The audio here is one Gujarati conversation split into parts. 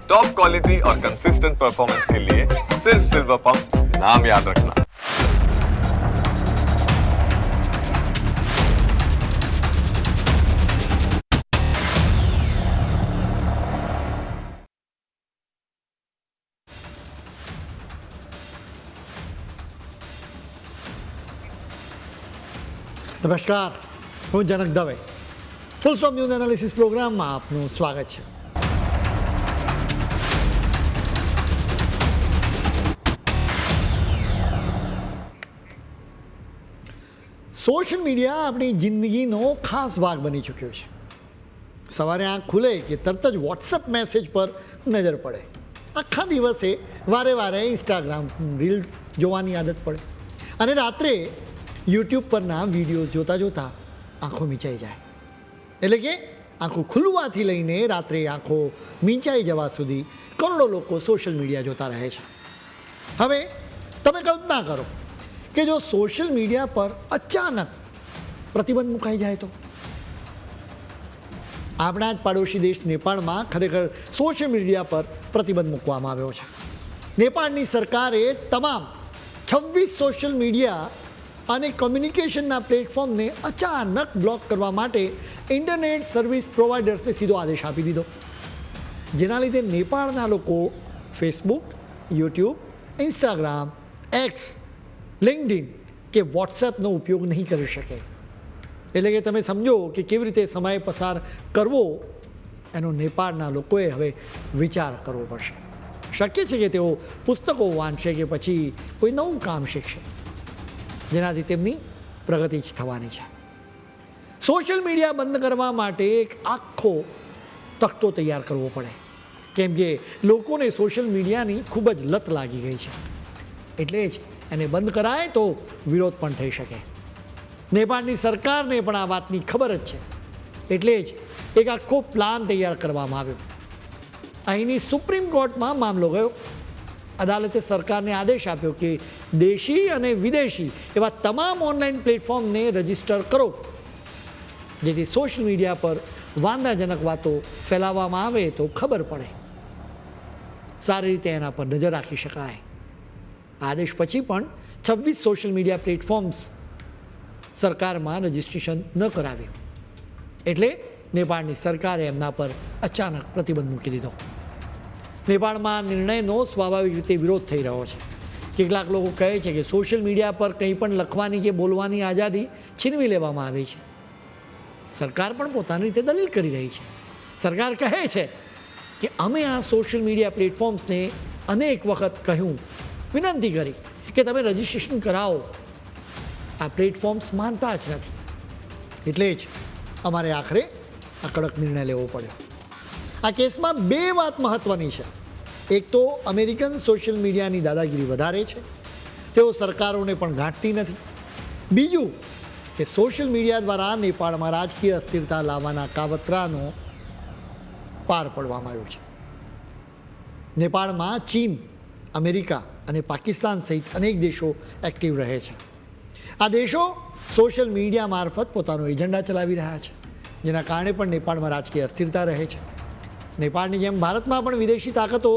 टॉप क्वालिटी और कंसिस्टेंट परफॉर्मेंस के लिए सिर्फ सिल्वर पंप नाम याद रखना। નમસ્કાર, હું Janak Dave. Full stop news analysis પ્રોગ્રામમાં આપનું સ્વાગત છે. સોશિયલ મીડિયા આપણી જિંદગીનો ખાસ ભાગ બની ચૂક્યો છે. સવારે આંખ ખુલે કે તરત જ વોટ્સએપ મેસેજ પર નજર પડે. આખા દિવસે વારે વારે ઇન્સ્ટાગ્રામ રીલ જોવાની આદત પડે અને રાત્રે યુટ્યુબ પરના વિડીયો જોતાં જોતાં આંખો મીંચાઈ જાય. એટલે કે આંખો ખુલવાથી લઈને રાત્રે આંખો મીંચાઈ જવા સુધી કરોડો લોકો સોશિયલ મીડિયા જોતા રહે છે. હવે તમે કલ્પના કરો કે જો સોશિયલ મીડિયા પર અચાનક પ્રતિબંધ મુકાઈ જાય તો. આપણા જ પાડોશી દેશ નેપાળમાં ખરેખર સોશિયલ મીડિયા પર પ્રતિબંધ મૂકવામાં આવ્યો છે. નેપાળની સરકારે તમામ 26 સોશિયલ મીડિયા અને કોમ્યુનિકેશનના પ્લેટફોર્મને અચાનક બ્લોક કરવા માટે ઇન્ટરનેટ સર્વિસ પ્રોવાઈડર્સને સીધો આદેશ આપી દીધો, જેના લીધે નેપાળના લોકો Facebook, YouTube, Instagram, x, LinkedIn કે વોટ્સએપનો ઉપયોગ નહીં કરી શકે. એટલે કે તમે સમજો કે કેવી રીતે સમય પસાર કરવો એનો નેપાળના લોકોએ હવે વિચાર કરવો પડશે. શક્ય છે કે તેઓ પુસ્તકો વાંચશે કે પછી કોઈ નવું કામ શીખશે, જેનાથી તેમની પ્રગતિ જ થવાની છે. સોશિયલ મીડિયા બંધ કરવા માટે એક આખો તખ્તો તૈયાર કરવો પડે, કેમ કે લોકોને સોશિયલ મીડિયાની ખૂબ જ લત લાગી ગઈ છે. એટલે જ એને બંધ કરાય તો વિરોધ પણ થઈ શકે. નેપાળની સરકારને પણ આ વાતની ખબર જ છે, એટલે જ એક આખો પ્લાન તૈયાર કરવામાં આવ્યો. અહીંની સુપ્રીમ કોર્ટમાં મામલો ગયો. અદાલતે સરકારને આદેશ આપ્યો કે દેશી અને વિદેશી એવા તમામ ઓનલાઈન પ્લેટફોર્મને રજીસ્ટર કરો, જેથી સોશિયલ મીડિયા પર વાંધાજનક વાતો ફેલાવવામાં આવે તો ખબર પડે, સારી રીતે એના પર નજર રાખી શકાય. આદેશ પછી પણ 26 સોશિયલ મીડિયા પ્લેટફોર્મ્સ સરકારમાં રજીસ્ટ્રેશન ન કરાવ્યું, એટલે નેપાળની સરકારે એમના પર અચાનક પ્રતિબંધ મૂકી દીધો. નેપાળમાં નિર્ણયનો સ્વાભાવિક રીતે વિરોધ થઈ રહ્યો છે. કેટલાક લોકો કહે છે કે સોશિયલ મીડિયા પર કંઈ પણ લખવાની કે બોલવાની આઝાદી છીનવી લેવામાં આવી છે. સરકાર પણ પોતાની રીતે દલીલ કરી રહી છે. સરકાર કહે છે કે અમે આ સોશિયલ મીડિયા પ્લેટફોર્મ્સને અનેક વખત કહ્યું, વિનંતી કરી કે તમે રજિસ્ટ્રેશન કરાવો. આ પ્લેટફોર્મ્સ માનતા જ નથી, એટલે જ અમારે આખરે આ કડક નિર્ણય લેવો પડ્યો. આ કેસમાં બે વાત મહત્ત્વની છે. એક તો અમેરિકન સોશિયલ મીડિયાની દાદાગીરી વધારે છે, તેઓ સરકારોને પણ ગાંઠતી નથી. બીજું કે સોશિયલ મીડિયા દ્વારા નેપાળમાં રાજકીય અસ્થિરતા લાવવાના કાવતરાનો પાર પાડવામાં આવ્યો છે. નેપાળમાં ચીન, અમેરિકા અને પાકિસ્તાન સહિત અનેક દેશો એક્ટિવ રહે છે. આ દેશો સોશિયલ મીડિયા મારફત પોતાનો એજન્ડા ચલાવી રહ્યા છે, જેના કારણે પણ નેપાળમાં રાજકીય અસ્થિરતા રહે છે. નેપાળની જેમ ભારતમાં પણ વિદેશી તાકાતો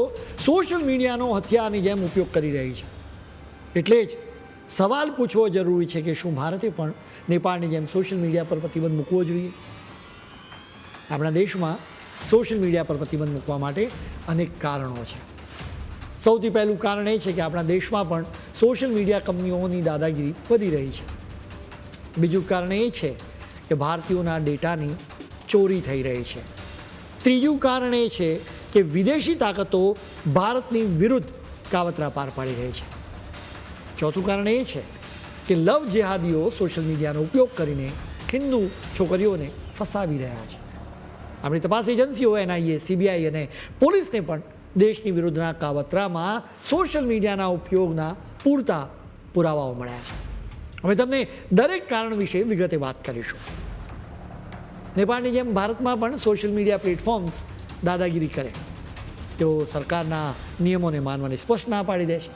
સોશિયલ મીડિયાનો હથિયારની જેમ ઉપયોગ કરી રહી છે. એટલે જ સવાલ પૂછવો જરૂરી છે કે શું ભારતે પણ નેપાળની જેમ સોશિયલ મીડિયા પર પ્રતિબંધ મૂકવો જોઈએ? આપણા દેશમાં સોશિયલ મીડિયા પર પ્રતિબંધ મૂકવા માટે અનેક કારણો છે. સૌથી પહેલું કારણ એ છે કે આપણા દેશમાં પણ સોશિયલ મીડિયા કંપનીઓની દાદાગીરી વધી રહી છે. બીજું કારણ એ છે કે ભારતીયોના ડેટાની ચોરી થઈ રહી છે. ત્રીજું કારણ એ છે કે વિદેશી તાકાતો ભારતની વિરુદ્ધ કાવતરા પાર પાડી રહી છે. ચોથું કારણ એ છે કે લવ જેહાદીઓ સોશિયલ મીડિયાનો ઉપયોગ કરીને હિન્દુ છોકરીઓને ફસાવી રહ્યા છે. આપણી તપાસ એજન્સીઓ NIA, CBI અને પોલીસને પણ દેશની વિરુદ્ધના કાવતરામાં સોશિયલ મીડિયાના ઉપયોગના પૂરતા પુરાવાઓ મળ્યા છે. અમે તમને દરેક કારણ વિશે વિગતે વાત કરીશું. નેપાળની જેમ ભારતમાં પણ સોશિયલ મીડિયા પ્લેટફોર્મ્સ દાદાગીરી કરે. તેઓ સરકારના નિયમોને માનવાની સ્પષ્ટ ના પાડી દે છે.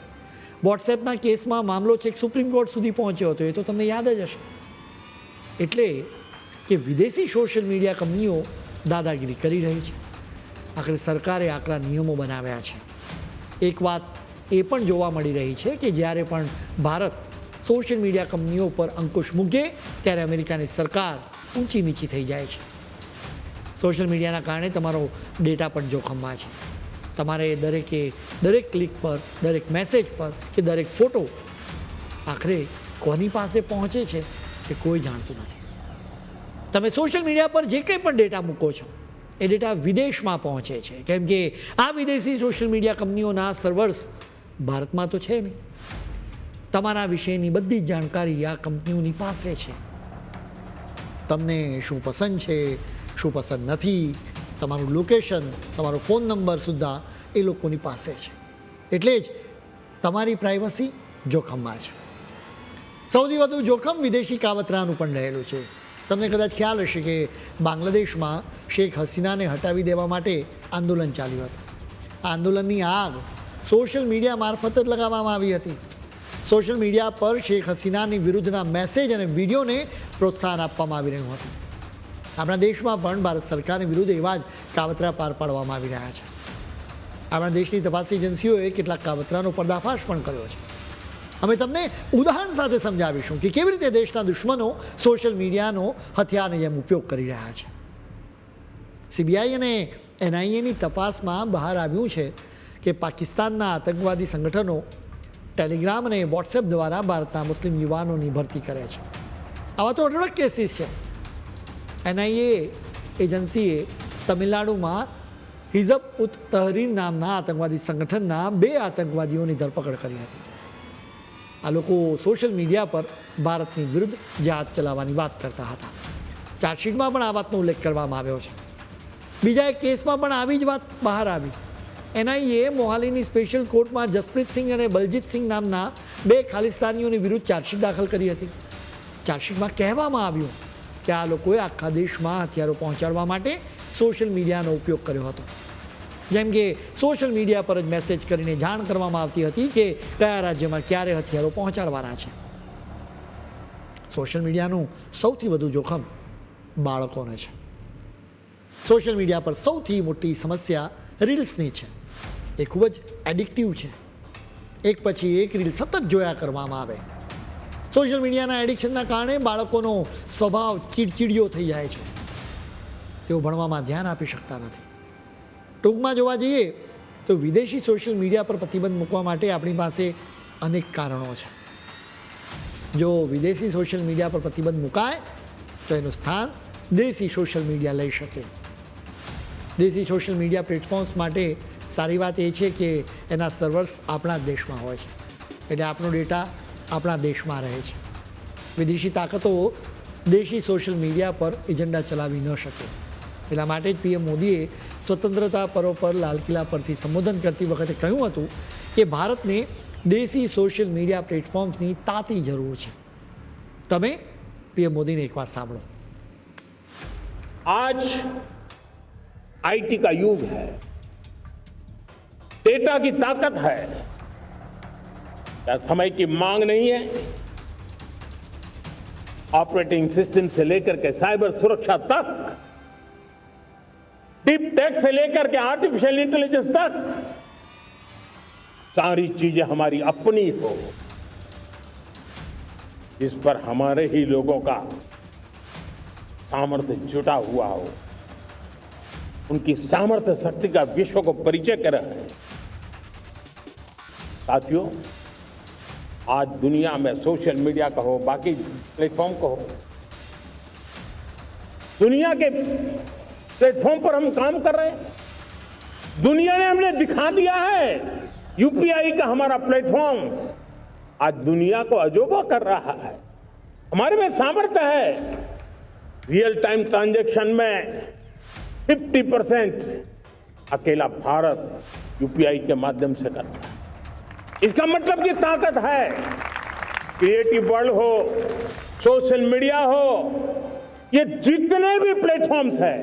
વોટ્સએપના કેસમાં મામલો છેક સુપ્રીમ કોર્ટ સુધી પહોંચ્યો હતો, એ તો તમને યાદ જ હશે. એટલે કે વિદેશી સોશિયલ મીડિયા કંપનીઓ દાદાગીરી કરી રહી છે. આખરે સરકારે આકરા નિયમો બનાવ્યા છે. એક વાત એ પણ જોવા મળી રહી છે કે જ્યારે પણ ભારત સોશિયલ મીડિયા કંપનીઓ પર અંકુશ મૂકે ત્યારે અમેરિકાની સરકાર ઊંચી નીચી થઈ જાય છે. સોશિયલ મીડિયાના કારણે તમારો ડેટા પણ જોખમમાં છે. તમારે દરેક ક્લિક પર, દરેક મેસેજ પર કે દરેક ફોટો આખરે કોની પાસે પહોંચે છે તે કોઈ જાણતું નથી. તમે સોશિયલ મીડિયા પર જે કંઈ પણ ડેટા મૂકો છો એ ડેટા વિદેશમાં પહોંચે છે, કેમ કે આ વિદેશી સોશિયલ મીડિયા કંપનીઓના સર્વર્સ ભારતમાં તો છે નહીં. તમારા વિશેની બધી જ જાણકારી આ કંપનીઓની પાસે છે. તમને શું પસંદ છે, શું પસંદ નથી, તમારું લોકેશન, તમારો ફોન નંબર સુદ્ધા એ લોકોની પાસે છે. એટલે જ તમારી પ્રાઇવસી જોખમમાં છે. સૌથી વધુ જોખમ વિદેશી કાવતરાનું પણ રહેલું છે. તમને કદાચ ખ્યાલ હશે કે બાંગ્લાદેશમાં શેખ હસીનાને હટાવી દેવા માટે આંદોલન ચાલ્યું હતું. આ આંદોલનની આગ સોશિયલ મીડિયા મારફત જ લગાવવામાં આવી હતી. સોશિયલ મીડિયા પર શેખ હસીનાની વિરુદ્ધના મેસેજ અને વિડીયોને પ્રોત્સાહન આપવામાં આવી રહ્યું હતું. આપણા દેશમાં પણ ભારત સરકારની વિરુદ્ધ એવા જ કાવતરા પાર પાડવામાં આવી રહ્યા છે. આપણા દેશની તપાસ એજન્સીઓએ કેટલાક કાવતરાનો પર્દાફાશ પણ કર્યો છે. અમે તમને ઉદાહરણ સાથે સમજાવીશું કે કેવી રીતે દેશના દુશ્મનો સોશિયલ મીડિયાનો હથિયારની જેમ ઉપયોગ કરી રહ્યા છે. સીબીઆઈ અને એનઆઈએની તપાસમાં બહાર આવ્યું છે કે પાકિસ્તાનના આતંકવાદી સંગઠનો ટેલિગ્રામ અને વોટ્સએપ દ્વારા ભારતના મુસ્લિમ યુવાનોની ભરતી કરે છે. આવા તો અઢળક કેસીસ છે. એનઆઈએ એજન્સીએ તમિલનાડુમાં હિઝબ ઉત તહરીર નામના આતંકવાદી સંગઠનના 2 આતંકવાદીઓની ધરપકડ કરી હતી. આ લોકો સોશિયલ મીડિયા પર ભારતની વિરુદ્ધ જહાદ ચલાવવાની વાત કરતા હતા. ચાર્જશીટમાં પણ આ વાતનો ઉલ્લેખ કરવામાં આવ્યો છે. બીજા એક કેસમાં પણ આવી જ વાત બહાર આવી. એનઆઈએ મોહાલીની સ્પેશિયલ કોર્ટમાં જસપ્રીત સિંહ અને બલજીત સિંહ નામના 2 ખાલિસ્તાનીઓની વિરુદ્ધ ચાર્જશીટ દાખલ કરી હતી. ચાર્જશીટમાં કહેવામાં આવ્યું કે આ લોકોએ આખા દેશમાં હથિયારો પહોંચાડવા માટે સોશિયલ મીડિયાનો ઉપયોગ કર્યો હતો. જેમ કે સોશિયલ મીડિયા પર જ મેસેજ કરીને જાણ કરવામાં આવતી હતી કે કયા રાજ્યમાં ક્યારે હથિયારો પહોંચાડવાના છે. સોશિયલ મીડિયાનું સૌથી વધુ જોખમ બાળકોને છે. સોશિયલ મીડિયા પર સૌથી મોટી સમસ્યા રીલ્સની છે. એ ખૂબ જ એડિક્ટિવ છે. એક પછી એક રીલ સતત જોયા કરવામાં આવે. સોશિયલ મીડિયાના એડિક્શનના કારણે બાળકોનો સ્વભાવ ચીડચીડિયો થઈ જાય છે. તેઓ ભણવામાં ધ્યાન આપી શકતા નથી. ટૂંકમાં જોવા જઈએ તો વિદેશી સોશિયલ મીડિયા પર પ્રતિબંધ મૂકવા માટે આપણી પાસે અનેક કારણો છે. જો વિદેશી સોશિયલ મીડિયા પર પ્રતિબંધ મુકાય તો એનું સ્થાન દેશી સોશિયલ મીડિયા લઈ શકે. દેશી સોશિયલ મીડિયા પ્લેટફોર્મ્સ માટે સારી વાત એ છે કે એના સર્વર્સ આપણા જ દેશમાં હોય છે. એટલે આપણો ડેટા આપણા દેશમાં રહે છે. વિદેશી તાકાતો દેશી સોશિયલ મીડિયા પર એજન્ડા ચલાવી ન શકે. એટલા માટે જ પીએમ મોદીએ સ્વતંત્રતા પર્વ પર લાલ કિલ્લા પરથી સંબોધન કરતી વખતે કહ્યું હતું કે ભારતને દેશી સોશિયલ મીડિયા પ્લેટફોર્મ્સની તાતી જરૂર છે. તમે પીએમ મોદીને એકવાર સાંભળો. आज आईटी का युग है, डेटा की ताकत है. क्या समय की मांग नहीं है? ऑपरेटिंग सिस्टम से लेकर के साइबर सुरक्षा तक, डीप टेक से लेकर के आर्टिफिशियल इंटेलिजेंस तक, सारी चीजें हमारी अपनी हो, जिस पर हमारे ही लोगों का सामर्थ्य जुटा हुआ हो, उनकी सामर्थ्य शक्ति का विश्व को परिचय कराए. साथियों, आज दुनिया में सोशल मीडिया कहो, बाकी प्लेटफॉर्म कहो, दुनिया के प्लेटफॉर्म पर हम काम कर रहे हैं. दुनिया ने हमने दिखा दिया है. यूपीआई का हमारा प्लेटफॉर्म आज दुनिया को अजोबा कर रहा है. हमारे में सामर्थ्य है. रियल टाइम ट्रांजैक्शन में 50% अकेला भारत यूपीआई के माध्यम से करता है. इसका मतलब की ताकत है. क्रिएटिव वर्ल्ड हो, सोशल मीडिया हो, ये जितने भी प्लेटफॉर्म्स हैं,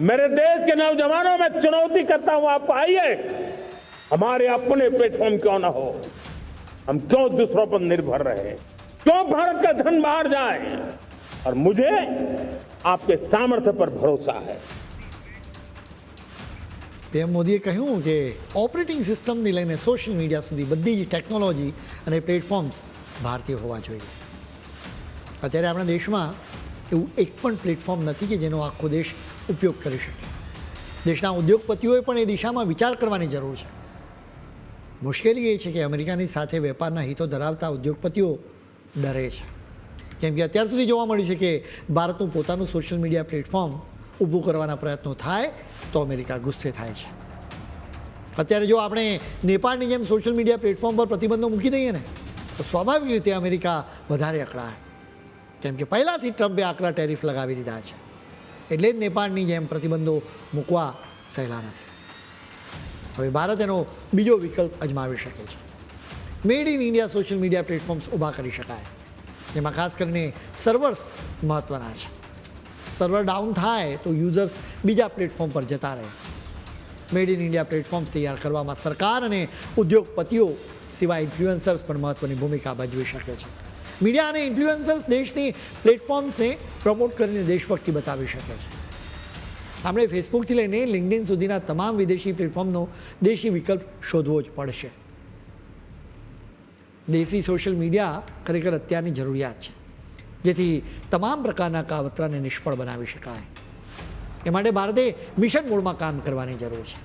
मेरे देश के नौजवानों में चुनौती करता हूं, आप आइए. हमारे अपने प्लेटफॉर्म क्यों ना हो, हम क्यों दूसरों पर निर्भर रहे, क्यों भारत का धन बाहर जाए. और मुझे आपके सामर्थ्य पर भरोसा है. પીએમ મોદીએ કહ્યું કે ઓપરેટિંગ સિસ્ટમથી લઈને સોશિયલ મીડિયા સુધી બધી જ ટેકનોલોજી અને પ્લેટફોર્મ્સ ભારતીય હોવા જોઈએ. અત્યારે આપણા દેશમાં એવું એક પણ પ્લેટફોર્મ નથી કે જેનો આખો દેશ ઉપયોગ કરી શકે. દેશના ઉદ્યોગપતિઓએ પણ એ દિશામાં વિચાર કરવાની જરૂર છે. મુશ્કેલી એ છે કે અમેરિકાની સાથે વેપારના હિતો ધરાવતા ઉદ્યોગપતિઓ ડરે છે, કેમ કે અત્યાર સુધી જોવા મળ્યું છે કે ભારતનું પોતાનું સોશિયલ મીડિયા પ્લેટફોર્મ ઊભું કરવાના પ્રયત્નો થાય તો અમેરિકા ગુસ્સે થાય છે. અત્યારે જો આપણે નેપાળની જેમ સોશિયલ મીડિયા પ્લેટફોર્મ પર પ્રતિબંધો મૂકી દઈએ ને તો સ્વાભાવિક રીતે અમેરિકા વધારે અકળાય, કેમ કે પહેલાંથી ટ્રમ્પે આકરા ટેરિફ લગાવી દીધા છે. એટલે જ નેપાળની જેમ પ્રતિબંધો મૂકવા સહેલા નથી. હવે ભારત એનો બીજો વિકલ્પ અજમાવી શકે છે. Made in India social media platforms ઊભા કરી શકાય, જેમાં ખાસ કરીને સર્વર્સ મહત્ત્વના છે. સર્વર ડાઉન થાય તો યુઝર્સ બીજા પ્લેટફોર્મ પર જતા રહે. મેડ ઇન ઇન્ડિયા પ્લેટફોર્મ્સ તૈયાર કરવામાં સરકાર અને ઉદ્યોગપતિઓ સિવાય ઇન્ફ્લુએન્સર્સ પણ મહત્ત્વની ભૂમિકા ભજવી શકે છે. મીડિયા અને ઇન્ફ્લુએન્સર્સ દેશની પ્લેટફોર્મ્સને પ્રમોટ કરીને દેશભક્તિ બતાવી શકે છે. આપણે ફેસબુકથી લઈને લિંક્ડઇન સુધીના તમામ વિદેશી પ્લેટફોર્મનો દેશી વિકલ્પ શોધવો જ પડશે. દેશી સોશિયલ મીડિયા ખરેખર અત્યારની જરૂરિયાત છે, જેથી તમામ પ્રકારના કાવતરાને નિષ્ફળ બનાવી શકાય. એ માટે ભારતે મિશન મોડમાં કામ કરવાની જરૂર છે.